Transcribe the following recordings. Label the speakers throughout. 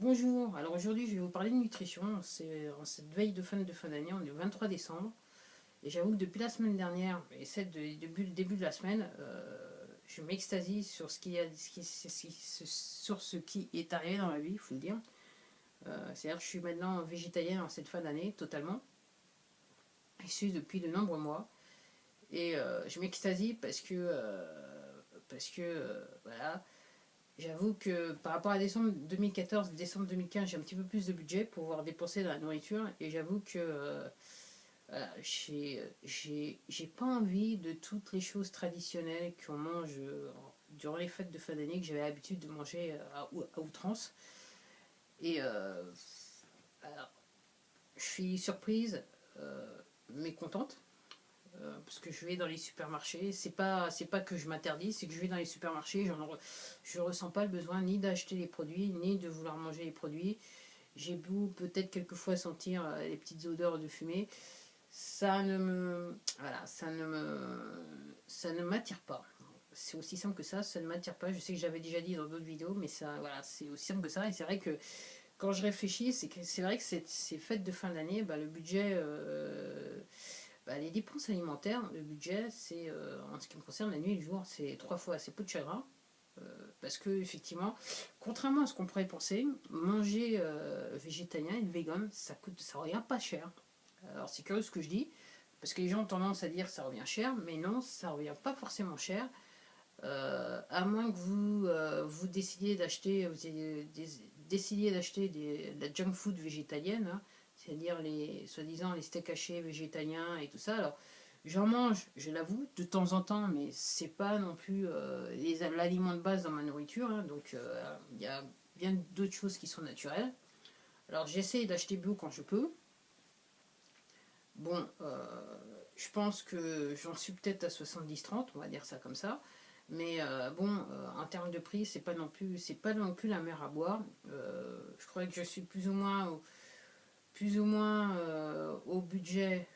Speaker 1: Bonjour, alors aujourd'hui je vais vous parler de nutrition. C'est en cette veille de fin d'année, on est le 23 décembre. Et j'avoue que depuis la semaine dernière, et celle depuis le début de la semaine, je m'extasie sur sur ce qui est arrivé dans ma vie, il faut le dire. C'est-à-dire que je suis maintenant végétalienne en cette fin d'année, totalement. Et je suis depuis de nombreux mois. Et je m'extasie parce que voilà, j'avoue que par rapport à décembre 2014, décembre 2015, j'ai un petit peu plus de budget pour pouvoir dépenser dans la nourriture. Et j'avoue que voilà, j'ai pas envie de toutes les choses traditionnelles qu'on mange durant les fêtes de fin d'année que j'avais l'habitude de manger à outrance. Et alors, je suis surprise, mais contente. Parce que je vais dans les supermarchés, c'est pas que je m'interdis, c'est que je vais dans les supermarchés, je ressens pas le besoin ni d'acheter les produits, ni de vouloir manger les produits. J'ai beau peut-être quelquefois sentir les petites odeurs de fumée, ça ne m'attire pas. C'est aussi simple que ça ne m'attire pas. Je sais que j'avais déjà dit dans d'autres vidéos, mais ça, voilà, c'est aussi simple que ça. Et c'est vrai que quand je réfléchis, c'est vrai que ces fêtes de fin d'année, bah, le budget, bah, les dépenses alimentaires, le budget, c'est en ce qui me concerne la nuit et le jour, c'est trois fois assez peu de chagrin. Parce que effectivement, contrairement à ce qu'on pourrait penser, manger végétalien et vegan, ça revient pas cher. Alors c'est curieux ce que je dis, parce que les gens ont tendance à dire que ça revient cher, mais non, ça revient pas forcément cher. À moins que vous décidiez d'acheter de la junk food végétalienne, hein, c'est-à-dire les soi-disant les steaks hachés végétaliens et tout ça. Alors j'en mange, je l'avoue, de temps en temps, mais c'est pas non plus l'aliment de base dans ma nourriture, hein, donc il y a bien d'autres choses qui sont naturelles. Alors j'essaie d'acheter bio quand je peux. Bon, je pense que j'en suis peut-être à 70-30, on va dire ça comme ça. Mais bon, en termes de prix, c'est pas non plus la mer à boire. Je crois que je suis plus ou moins au budget,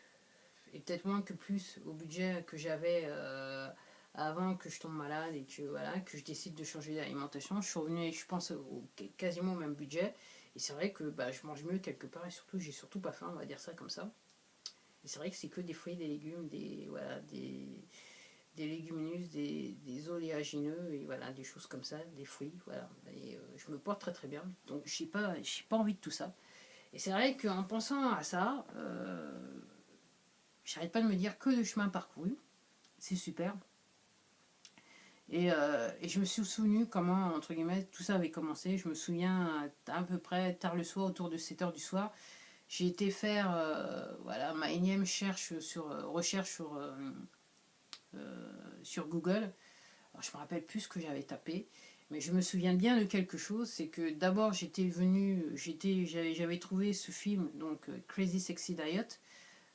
Speaker 1: et peut-être moins que plus au budget que j'avais avant que je tombe malade et que, voilà, que je décide de changer d'alimentation. Je suis revenu, je pense, quasiment au même budget. Et c'est vrai que bah, je mange mieux quelque part et surtout, j'ai surtout pas faim, on va dire ça comme ça. Et c'est vrai que c'est que des fruits, des légumes, des légumineuses, des oléagineux et voilà, des choses comme ça, des fruits, voilà. Et je me porte très très bien. Donc j'ai pas envie de tout ça. Et c'est vrai qu'en pensant à ça, j'arrête pas de me dire que de chemin parcouru. C'est super. Et je me suis souvenu comment, entre guillemets, tout ça avait commencé. Je me souviens à peu près tard le soir, autour de 7 heures du soir, j'ai été faire voilà, ma énième recherche sur Google. Alors, je me rappelle plus ce que j'avais tapé, mais je me souviens bien de quelque chose. C'est que d'abord j'avais trouvé ce film, donc Crazy Sexy Diet.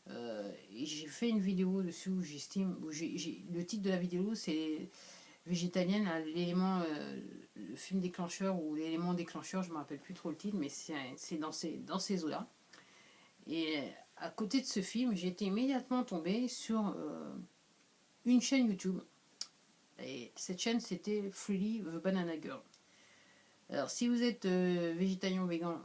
Speaker 1: Et j'ai fait une vidéo dessus où le titre de la vidéo c'est végétalienne, l'élément, le film déclencheur ou l'élément déclencheur, je me rappelle plus trop le titre, mais c'est dans ces eaux-là. Et à côté de ce film, j'ai été immédiatement tombée sur une chaîne YouTube. Et cette chaîne, c'était Freely the Banana Girl. Alors, si vous êtes végétalien ou végan,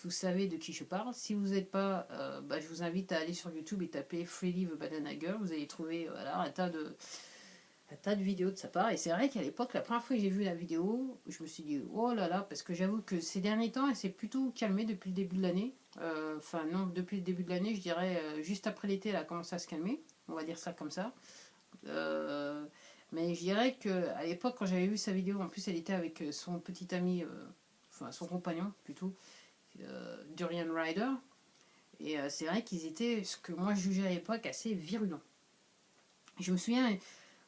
Speaker 1: vous savez de qui je parle. Si vous n'êtes pas, bah, je vous invite à aller sur YouTube et taper Freely the Banana Girl. Vous allez trouver voilà, un tas de vidéos de sa part. Et c'est vrai qu'à l'époque, la première fois que j'ai vu la vidéo, je me suis dit oh là là, parce que j'avoue que ces derniers temps, elle s'est plutôt calmée depuis le début de l'année. Enfin, non, depuis le début de l'année, je dirais juste après l'été, elle a commencé à se calmer. On va dire ça comme ça. Euh, mais je dirais qu'à l'époque, quand j'avais vu sa vidéo, en plus, elle était avec son petit ami, enfin son compagnon plutôt, Durian Ryder. Et c'est vrai qu'ils étaient, ce que moi je jugeais à l'époque, assez virulents. Je me souviens,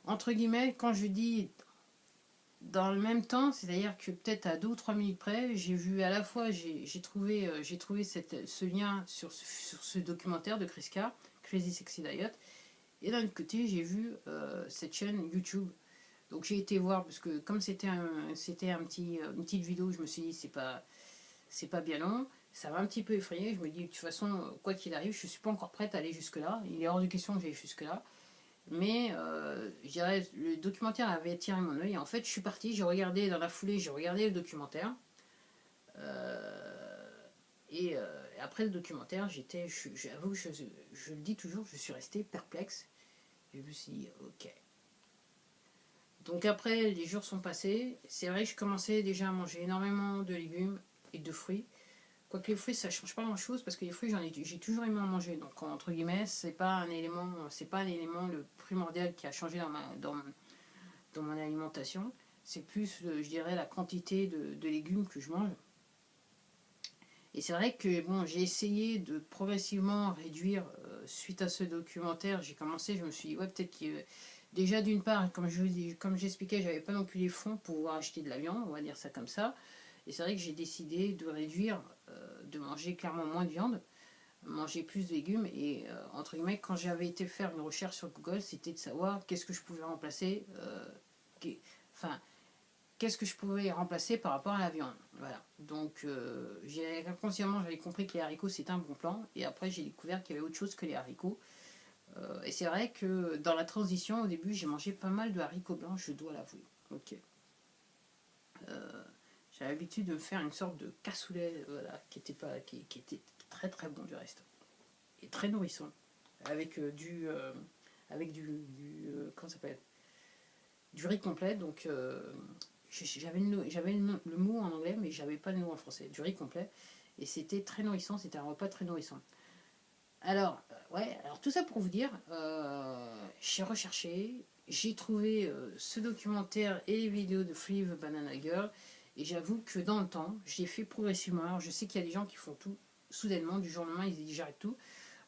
Speaker 1: entre guillemets, quand je dis dans le même temps, c'est-à-dire que peut-être à 2 ou 3 minutes près, j'ai vu à la fois, j'ai trouvé ce lien sur ce documentaire de Chris Carr, Crazy Sexy Diet, et d'un autre côté, j'ai vu cette chaîne YouTube. Donc j'ai été voir, parce que comme une petite vidéo, je me suis dit, c'est pas bien long, ça m'a un petit peu effrayé. Je me dis, de toute façon, quoi qu'il arrive, je suis pas encore prête à aller jusque-là. Il est hors de question que j'aille jusque-là. Mais je dirais, le documentaire avait attiré mon œil. En fait, je suis partie, j'ai regardé dans la foulée, j'ai regardé le documentaire. Euh, et après le documentaire, j'avoue que je le dis toujours, je suis restée perplexe. Je me suis dit, ok. Donc après, les jours sont passés. C'est vrai que je commençais déjà à manger énormément de légumes et de fruits. Quoique les fruits, ça change pas grand chose parce que les fruits, j'ai toujours aimé en manger. Donc entre guillemets, c'est pas un élément le primordial qui a changé dans mon alimentation. C'est plus, je dirais, la quantité de légumes que je mange. Et c'est vrai que bon, j'ai essayé de progressivement réduire suite à ce documentaire. J'ai commencé, je me suis dit, ouais, peut-être que déjà d'une part, comme j'expliquais, j'avais pas non plus les fonds pour pouvoir acheter de la viande, on va dire ça comme ça. Et c'est vrai que j'ai décidé de réduire, de manger clairement moins de viande, manger plus de légumes. Et entre guillemets, quand j'avais été faire une recherche sur Google, c'était de savoir qu'est-ce que je pouvais remplacer, enfin, qu'est-ce que je pouvais remplacer par rapport à la viande. Voilà. Donc, inconsciemment, j'avais compris que les haricots, c'était un bon plan. Et après, j'ai découvert qu'il y avait autre chose que les haricots. Et c'est vrai que dans la transition, au début, j'ai mangé pas mal de haricots blancs, je dois l'avouer. Ok. J'avais l'habitude de me faire une sorte de cassoulet, voilà, qui était très très bon du reste. Et très nourrissant. Avec comment ça s'appelle, du riz complet. Donc, j'avais le mot en anglais, mais j'avais pas le mot en français. Du riz complet. Et c'était très nourrissant, c'était un repas très nourrissant. Alors, ouais, alors tout ça pour vous dire, j'ai recherché, j'ai trouvé ce documentaire et les vidéos de Free the Banana Girl, et j'avoue que dans le temps, je l'ai fait progressivement. Alors, je sais qu'il y a des gens qui font tout soudainement, du jour au lendemain, ils disent j'arrête tout.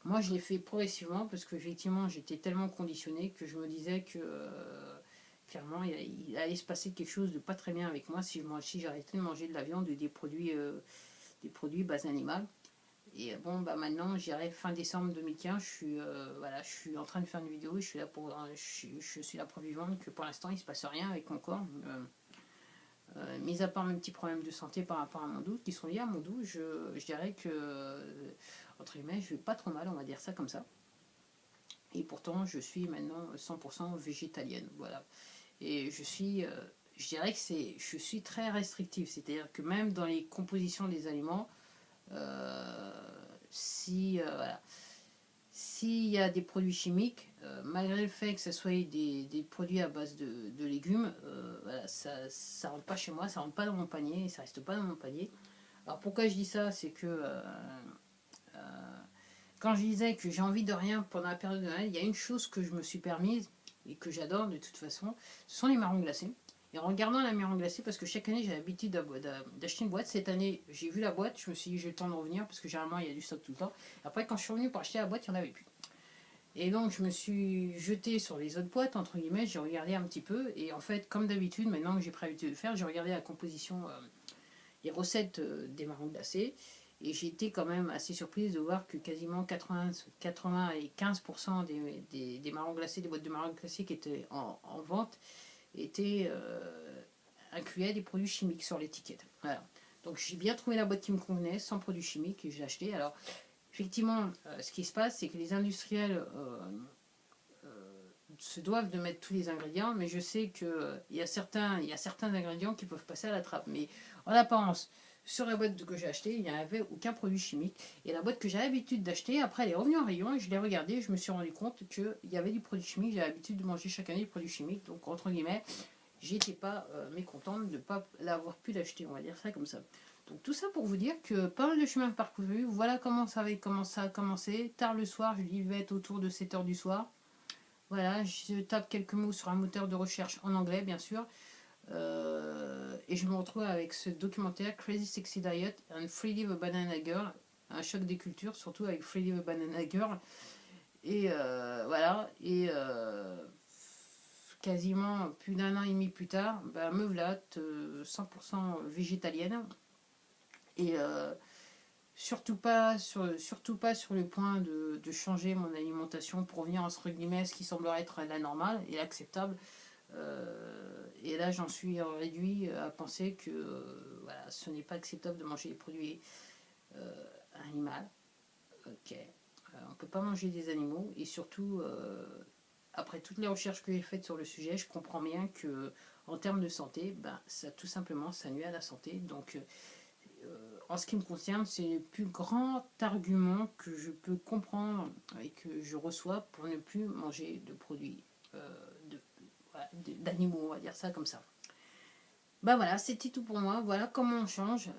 Speaker 1: Moi, je l'ai fait progressivement parce qu'effectivement, j'étais tellement conditionné que je me disais que clairement, il allait se passer quelque chose de pas très bien avec moi si j'arrêtais de manger de la viande et des produits base animale. Et bon, bah maintenant, j'irai fin décembre 2015, je suis en train de faire une vidéo, je suis la preuve vivante que pour l'instant, il se passe rien avec mon corps. Mis à part mes petits problèmes de santé par rapport à mon dos, qui sont liés à mon dos, je dirais que, entre guillemets, je vais pas trop mal, on va dire ça comme ça. Et pourtant, je suis maintenant 100% végétalienne, voilà. Et je dirais que je suis très restrictive, c'est-à-dire que même dans les compositions des aliments, euh, voilà, s'il y a des produits chimiques, malgré le fait que ce soit des produits à base de légumes, voilà, ça rentre pas chez moi, ça rentre pas dans mon panier, et ça reste pas dans mon panier. Alors pourquoi je dis ça, c'est que quand je disais que j'ai envie de rien pendant la période de Noël, il y a une chose que je me suis permise et que j'adore de toute façon, ce sont les marrons glacés. Et en regardant la marron glacée, parce que chaque année j'ai l'habitude d'acheter une boîte, cette année j'ai vu la boîte, je me suis dit j'ai le temps de revenir parce que généralement il y a du stock tout le temps. Après quand je suis revenu pour acheter la boîte, il n'y en avait plus. Et donc je me suis jetée sur les autres boîtes, entre guillemets, j'ai regardé un petit peu. Et en fait, comme d'habitude, maintenant que j'ai pris l'habitude de le faire, j'ai regardé la composition, les recettes des marrons glacés. Et j'ai été quand même assez surprise de voir que quasiment 80 et 15% des marrons glacés, des boîtes de marrons glacés qui étaient en vente, étaient incluaient des produits chimiques sur l'étiquette. Voilà. Donc j'ai bien trouvé la boîte qui me convenait, sans produits chimiques, et j'ai acheté. Alors, effectivement, ce qui se passe, c'est que les industriels se doivent de mettre tous les ingrédients, mais je sais qu'il y a certains ingrédients qui peuvent passer à la trappe. Mais en apparence, sur la boîte que j'ai achetée, il n'y avait aucun produit chimique. Et la boîte que j'ai l'habitude d'acheter, après elle est revenue en rayon et je l'ai regardée et je me suis rendu compte qu'il y avait du produit chimique. J'ai l'habitude de manger chaque année du produit chimique. Donc, entre guillemets, j'étais pas mécontente de ne pas l'avoir pu l'acheter, on va dire ça comme ça. Donc tout ça pour vous dire que pas mal de chemin parcouru, voilà comment ça a commencé. Tard le soir, je devais être autour de 7h du soir. Voilà, je tape quelques mots sur un moteur de recherche en anglais, bien sûr. Et je me retrouve avec ce documentaire Crazy Sexy Diet and Freely the Banana Girl. Un choc des cultures, surtout avec Freely the Banana Girl. Et voilà. Et quasiment plus d'un an et demi plus tard, bah, me voilà 100% végétalienne. Et surtout pas sur le point de changer mon alimentation pour revenir entre guillemets à ce qui semblerait être la normale et l'acceptable. Et là, j'en suis réduit à penser que voilà, ce n'est pas acceptable de manger des produits animaux. Ok. On ne peut pas manger des animaux et surtout après toutes les recherches que j'ai faites sur le sujet, je comprends bien que en termes de santé, ben, ça tout simplement, ça nuit à la santé. Donc, en ce qui me concerne, c'est le plus grand argument que je peux comprendre et que je reçois pour ne plus manger de produits voilà, d'animaux, on va dire ça comme ça. Bah voilà, c'était tout pour moi. Voilà comment on change.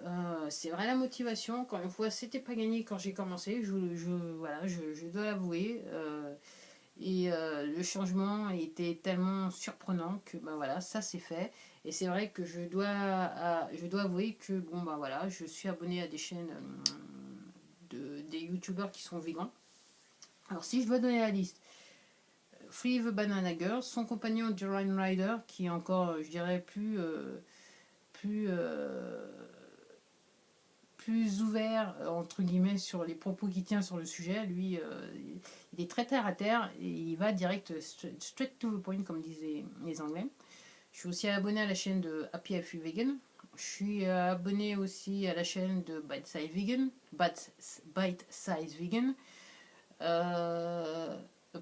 Speaker 1: C'est vrai la motivation. Encore une fois, c'était pas gagné quand j'ai commencé. Voilà, je dois l'avouer. Le changement était tellement surprenant que bah voilà, ça c'est fait. Et c'est vrai que je dois avouer que bon bah voilà, je suis abonné à des chaînes des youtubeurs qui sont végans. Alors si je dois donner la liste, Free the Banana Girl, son compagnon Jerome Ryder, qui est encore, je dirais, plus, plus ouvert, entre guillemets, sur les propos qu'il tient sur le sujet. Lui, il est très terre à terre et il va direct, straight to the point, comme disaient les Anglais. Je suis aussi abonné à la chaîne de Happy FU Vegan. Je suis abonné aussi à la chaîne de Bite Size Vegan. Bite Size Vegan.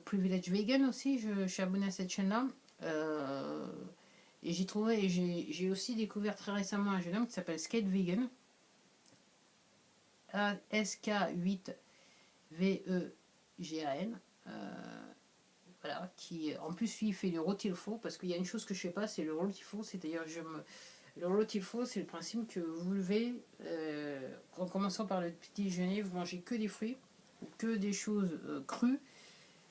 Speaker 1: Privilege Vegan aussi, je suis abonné à cette chaîne-là. Et j'ai aussi découvert très récemment un jeune homme qui s'appelle Skate Vegan. SK8VEGAN. Voilà, qui en plus lui fait le rotilfo, parce qu'il y a une chose que je fais pas, c'est le rotilfo, c'est-à-dire le rotilfo, c'est le principe que vous levez, en commençant par le petit déjeuner, vous mangez que des fruits, que des choses crues,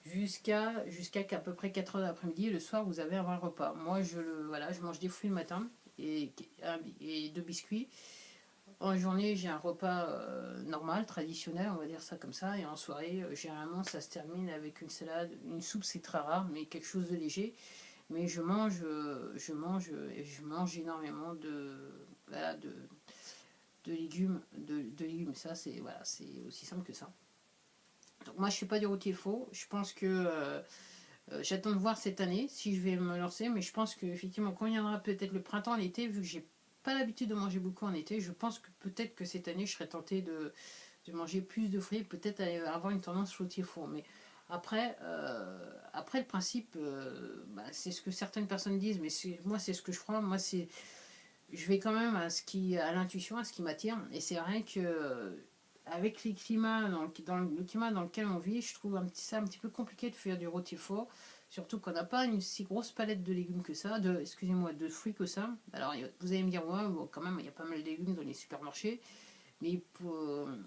Speaker 1: jusqu'à qu'à peu près 4 heures de l'après-midi, le soir vous avez un vrai repas. Moi voilà, je mange des fruits le matin et 2 biscuits. En journée, j'ai un repas normal, traditionnel, on va dire ça comme ça. Et en soirée, généralement, ça se termine avec une salade, une soupe, c'est très rare, mais quelque chose de léger. Mais je mange énormément voilà, de légumes. De légumes. Ça, c'est voilà, aussi simple que ça. Donc moi, je ne fais pas du rôti faux. Je pense que j'attends de voir cette année si je vais me lancer. Mais je pense qu'effectivement, quand il viendra peut-être le printemps, l'été, vu que j'ai pas l'habitude de manger beaucoup en été, je pense que peut-être que cette année je serais tentée de manger plus de fruits, peut-être avoir une tendance fruitier-four. Mais après le principe, bah, c'est ce que certaines personnes disent, mais moi c'est ce que je crois. Moi je vais quand même à l'intuition, à ce qui m'attire. Et c'est vrai que avec les climats, dans le climat dans lequel on vit, je trouve ça un petit peu compliqué de faire du rôti-faux. Surtout qu'on n'a pas une si grosse palette de légumes que ça, excusez-moi, de fruits que ça. Alors vous allez me dire, ouais, bon, quand même, il y a pas mal de légumes dans les supermarchés, mais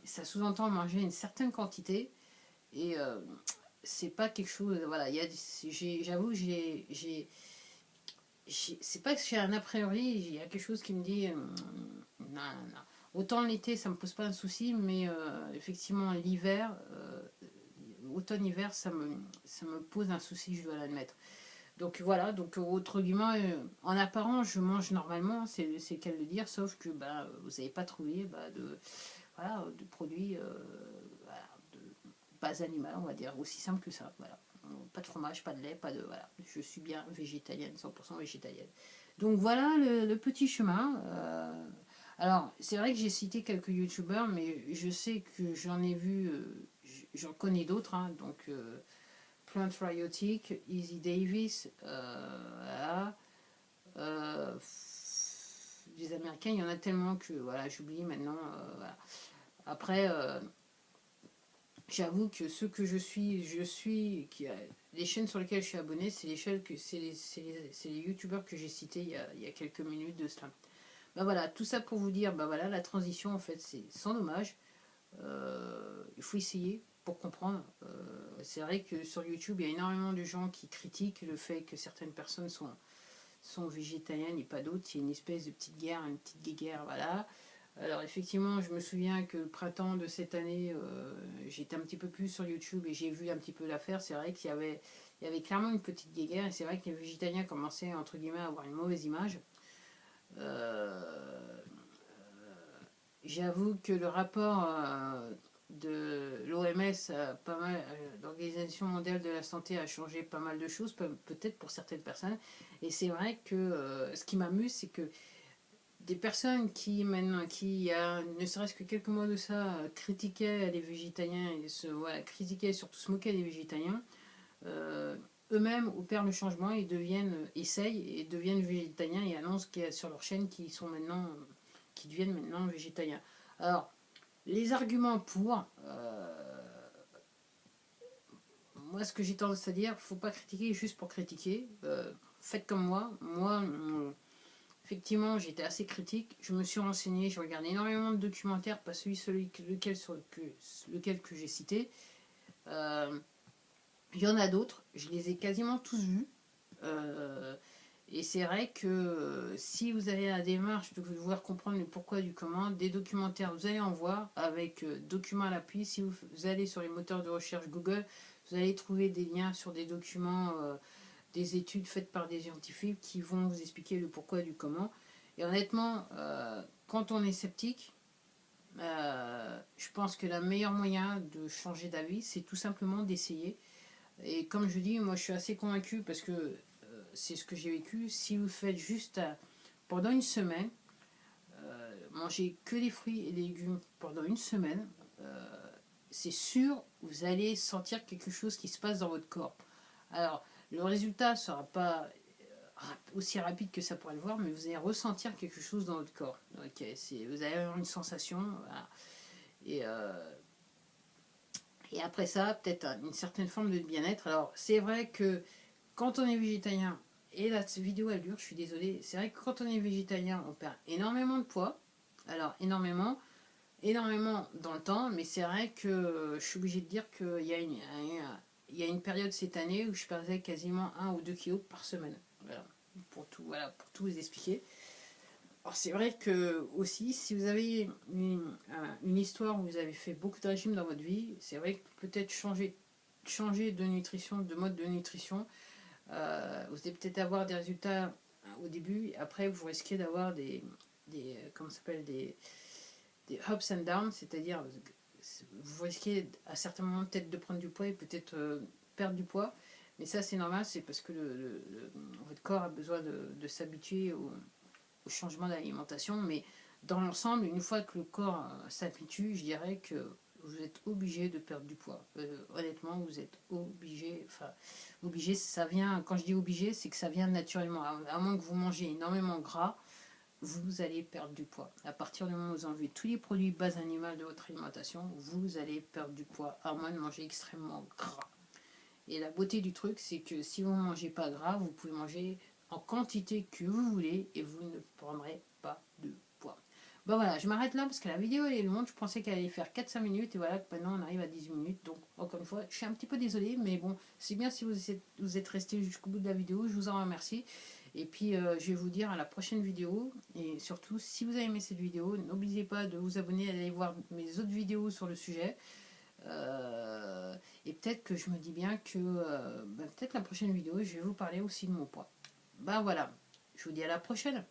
Speaker 1: ça sous-entend manger une certaine quantité. Et c'est pas quelque chose, voilà, j'avoue, c'est pas que j'ai un a priori, il y a quelque chose qui me dit, non, non. Autant l'été, ça me pose pas un souci, mais effectivement, l'hiver, automne-hiver, ça me pose un souci, je dois l'admettre. Donc voilà, donc autre guillemets, en apparence, je mange normalement, c'est le cas de le dire, sauf que bah, vous n'avez pas trouvé de produits voilà, de base animale, on va dire, aussi simple que ça. Voilà. Pas de fromage, pas de lait, pas de. Voilà. Je suis bien végétalienne, 100% végétalienne. Donc voilà le petit chemin. Alors, c'est vrai que j'ai cité quelques youtubeurs, mais je sais que j'en ai vu, j'en connais d'autres, hein, donc Plant Riotic, Easy Davis, voilà. Les Américains, il y en a tellement que voilà, j'oublie maintenant. Voilà. Après, j'avoue que ceux que les chaînes sur lesquelles je suis abonné, c'est les youtubeurs que j'ai cités il y a quelques minutes de cela. Bah voilà, tout ça pour vous dire, bah voilà, la transition en fait c'est sans dommage. Il faut essayer pour comprendre. C'est vrai que sur YouTube, il y a énormément de gens qui critiquent le fait que certaines personnes sont végétariennes et pas d'autres. Il y a une espèce de petite guerre, une petite guéguerre, voilà. Alors effectivement, je me souviens que le printemps de cette année, j'étais un petit peu plus sur YouTube et j'ai vu un petit peu l'affaire. C'est vrai qu'il y avait clairement une petite guéguerre et c'est vrai que les végétaliens commençaient entre guillemets à avoir une mauvaise image. J'avoue que le rapport de l'OMS, l'Organisation mondiale de la santé, a changé pas mal de choses, peut-être pour certaines personnes. Et c'est vrai que ce qui m'amuse, c'est que des personnes qui, maintenant, qui il y a ne serait-ce que quelques mois de ça, critiquaient les végétaliens et voilà, critiquaient, surtout se moquaient des végétaliens, eux-mêmes opèrent le changement et essayent et deviennent végétariens et annoncent qu'il y a sur leur chaîne qui deviennent maintenant végétariens. Alors, les arguments pour, moi ce que j'ai tendance à dire, faut pas critiquer juste pour critiquer. Faites comme moi. Moi, effectivement, j'étais assez critique. Je me suis renseigné, j'ai regardé énormément de documentaires, pas lequel que j'ai cité. Il y en a d'autres, je les ai quasiment tous vus. Et c'est vrai que si vous avez la démarche de vouloir comprendre le pourquoi du comment, des documentaires, vous allez en voir avec documents à l'appui. Si vous allez sur les moteurs de recherche Google, vous allez trouver des liens sur des documents, des études faites par des scientifiques qui vont vous expliquer le pourquoi du comment. Et honnêtement, quand on est sceptique, je pense que le meilleur moyen de changer d'avis, c'est tout simplement d'essayer. Et comme je dis, moi je suis assez convaincu parce que c'est ce que j'ai vécu. Si vous faites juste pendant une semaine, manger que des fruits et des légumes pendant une semaine, c'est sûr, vous allez sentir quelque chose qui se passe dans votre corps. Alors, le résultat ne sera pas aussi rapide que ça pourrait le voir, mais vous allez ressentir quelque chose dans votre corps. Okay, vous allez avoir une sensation. Voilà. Et après ça, peut-être une certaine forme de bien-être. Alors, c'est vrai que quand on est végétarien, et la vidéo elle dure, je suis désolée, c'est vrai que quand on est végétarien, on perd énormément de poids. Alors, énormément dans le temps, mais c'est vrai que je suis obligée de dire qu'il y a une période cette année où je perdais quasiment 1 ou 2 kilos par semaine. Voilà, pour tout vous expliquer. Alors c'est vrai que aussi, si vous avez une histoire où vous avez fait beaucoup de régimes dans votre vie, c'est vrai que peut-être changer de nutrition, de mode de nutrition, vous allez peut-être avoir des résultats au début, après vous risquez d'avoir comment ça s'appelle, des ups and downs, c'est-à-dire vous risquez à certains moments peut-être de prendre du poids et peut-être perdre du poids, mais ça c'est normal, c'est parce que votre corps a besoin de s'habituer au changement d'alimentation, mais dans l'ensemble, une fois que le corps s'habitue, je dirais que vous êtes obligé de perdre du poids. Honnêtement, vous êtes obligé. Enfin, obligé, ça vient. Quand je dis obligé, c'est que ça vient naturellement. À moins que vous mangez énormément gras, vous allez perdre du poids. À partir du moment où vous enlevez tous les produits base animale de votre alimentation, vous allez perdre du poids, à moins de manger extrêmement gras. Et la beauté du truc, c'est que si vous ne mangez pas gras, vous pouvez manger en quantité que vous voulez et vous ne prendrez pas de poids. Bon voilà, je m'arrête là parce que la vidéo elle est longue. Je pensais qu'elle allait faire 4-5 minutes et voilà, maintenant on arrive à 18 minutes. Donc encore une fois, je suis un petit peu désolée, mais bon, c'est bien si vous êtes resté jusqu'au bout de la vidéo. Je vous en remercie. Et puis je vais vous dire à la prochaine vidéo. Et surtout, si vous avez aimé cette vidéo, n'oubliez pas de vous abonner, d'aller voir mes autres vidéos sur le sujet. Et peut-être que je me dis bien que peut-être la prochaine vidéo, je vais vous parler aussi de mon poids. Ben voilà, je vous dis à la prochaine.